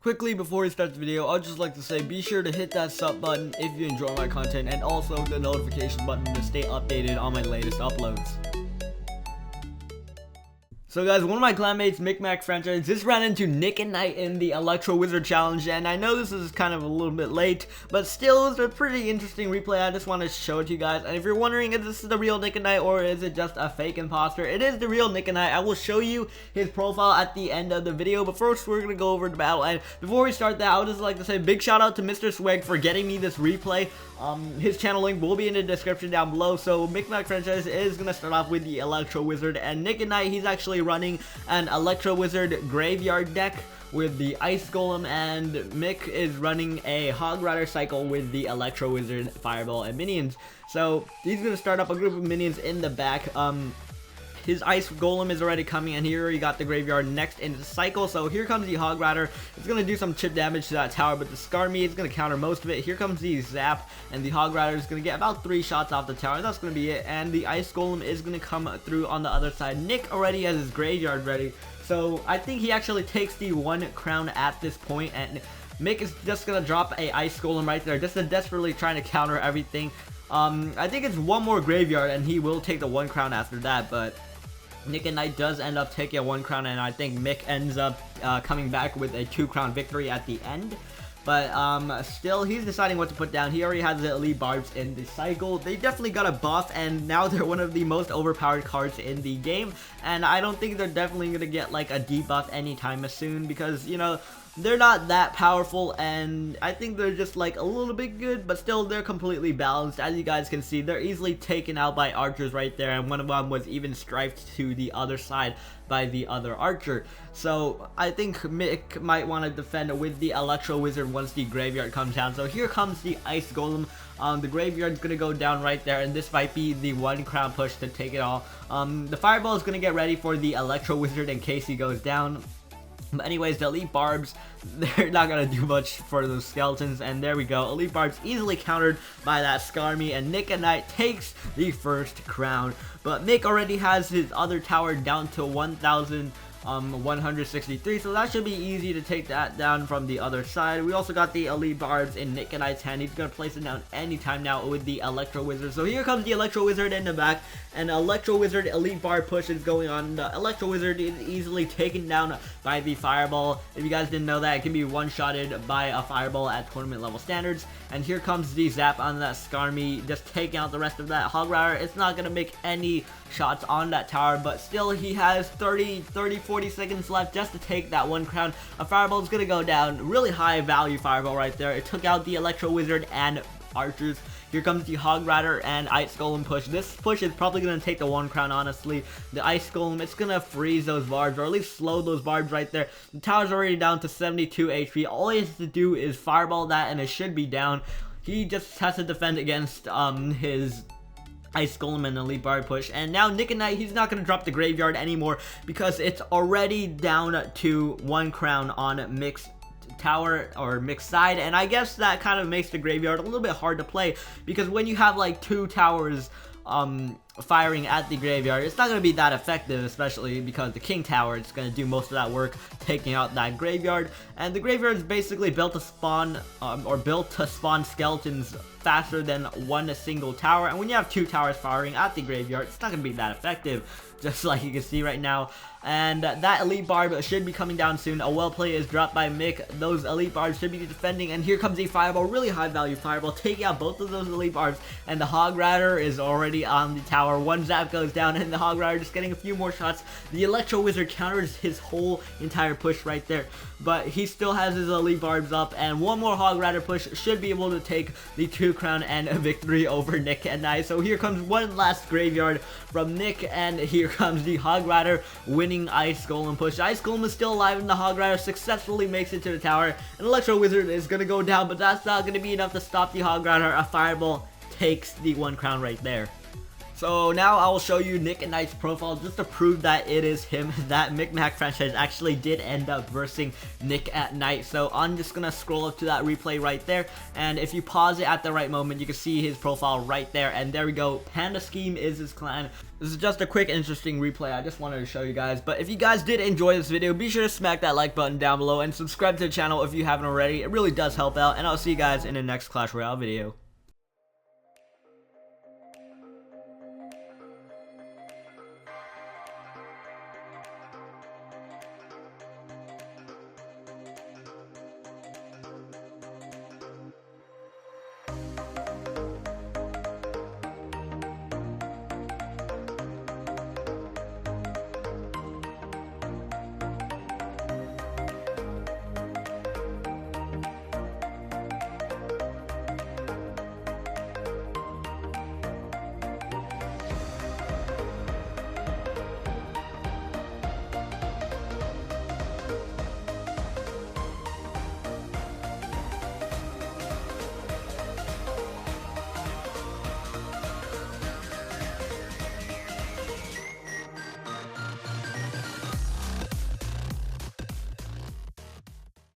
Quickly before we start the video, I'd just like to say be sure to hit that sub button if you enjoy my content, and also the notification button to stay updated on my latest uploads. So guys, one of my clanmates, Micmac franchise, just ran into NICKATNYTE in the Electro Wizard Challenge, and I know this is kind of a little bit late, but still it's a pretty interesting replay. I just want to show it to you guys, and if you're wondering if this is the real NICKATNYTE or is it just a fake imposter, it is the real NICKATNYTE. I will show you his profile at the end of the video, but first we're going to go over the battle, and before we start that, I would just like to say big shout out to Mr. Swag for getting me this replay. His channel link will be in the description down below. So Micmac franchise is going to start off with the Electro Wizard, and NICKATNYTE, he's actually running an Electro Wizard graveyard deck with the Ice Golem, and Mick is running a Hog Rider cycle with the Electro Wizard, Fireball, and minions. So he's going to start up a group of minions in the back. His Ice Golem is already coming, and here you got the graveyard next in the cycle. So here comes the Hog Rider. It's going to do some chip damage to that tower, but the Skarmy is going to counter most of it. Here comes the Zap, and the Hog Rider is going to get about 3 shots off the tower. That's going to be it, and the Ice Golem is going to come through on the other side. Nick already has his graveyard ready, so I think he actually takes the 1 crown at this point, and Mick is just going to drop a Ice Golem right there, just desperately trying to counter everything. I think it's 1 more graveyard, and he will take the 1 crown after that, but NICKATNYTE does end up taking a 1 crown, and I think Mick ends up coming back with a 2 crown victory at the end. But still, he's deciding what to put down. He already has the Elite Barbs in the cycle. They definitely got a buff, and now they're one of the most overpowered cards in the game. And I don't think they're definitely going to get like a debuff anytime soon, because, you know, they're not that powerful, and I think they're just like a little bit good, but still they're completely balanced. As you guys can see, they're easily taken out by archers right there, and one of them was even strifed to the other side by the other archer. So I think Mick might want to defend with the Electro Wizard once the graveyard comes down. So here comes the Ice Golem. The graveyard's gonna go down right there, and this might be the 1 crown push to take it all. The Fireball is gonna get ready for the Electro Wizard in case he goes down. But anyways, the Elite Barbs, they're not going to do much for those skeletons, and there we go. Elite Barbs easily countered by that Skarmy, and NICKATNYTE takes the 1st crown. But Mick already has his other tower down to 1,163, so that should be easy to take that down from the other side. We also got the Elite Barbs in NICKATNYTE's hand. He's going to place it down anytime now with the Electro Wizard. So here comes the Electro Wizard in the back, and Electro Wizard Elite Barb push is going on. The Electro Wizard is easily taken down by the Fireball. If you guys didn't know that, it can be one-shotted by a Fireball at tournament level standards. And here comes the Zap on that Skarmy, just taking out the rest of that Hog Rider. It's not going to make any shots on that tower, but still he has 40 seconds left just to take that 1 crown. A Fireball is going to go down. Really high value Fireball right there. It took out the Electro Wizard and archers. Here comes the Hog Rider and Ice Golem push. This push is probably going to take the 1 crown, honestly. The Ice Golem, it's going to freeze those barbs, or at least slow those barbs right there. The tower's already down to 72 HP. All he has to do is Fireball that, and it should be down. He just has to defend against his Ice Golem and Elite Barb push. And now NICKATNYTE, he's not going to drop the graveyard anymore, because it's already down to 1 crown on Mick's tower or Mick's side, and I guess that kind of makes the graveyard a little bit hard to play, because when you have like 2 towers firing at the graveyard, it's not going to be that effective, especially because the King Tower is going to do most of that work taking out that graveyard. And the graveyard is basically built to spawn skeletons faster than 1 single tower, and when you have 2 towers firing at the graveyard, it's not going to be that effective, just like you can see right now. And that Elite Barb should be coming down soon. A well play is dropped by Mick. Those Elite Barbs should be defending, and here comes a Fireball, really high value Fireball, taking out both of those Elite Barbs, and the Hog Rider is already on the tower. 1 Zap goes down, and the Hog Rider just getting a few more shots. The Electro Wizard counters his whole entire push right there, but he still has his Elite Barbs up, and 1 more Hog Rider push should be able to take the 2 crown and a victory over NICKATNYTE. So here comes 1 last graveyard from Nick, and here comes the Hog Rider winning Ice Golem push. Ice Golem is still alive, and the Hog Rider successfully makes it to the tower. An Electro Wizard is going to go down, but that's not going to be enough to stop the Hog Rider. A Fireball takes the 1 crown right there. So now I will show you NICKATNYTE's profile just to prove that it is him, that Micmac franchise actually did end up versing NICKATNYTE. So I'm just gonna scroll up to that replay right there, and if you pause it at the right moment, you can see his profile right there, and there we go. Panda Scheme is his clan. This is just a quick interesting replay I just wanted to show you guys. But if you guys did enjoy this video, be sure to smack that like button down below and subscribe to the channel if you haven't already. It really does help out, and I'll see you guys in the next Clash Royale video.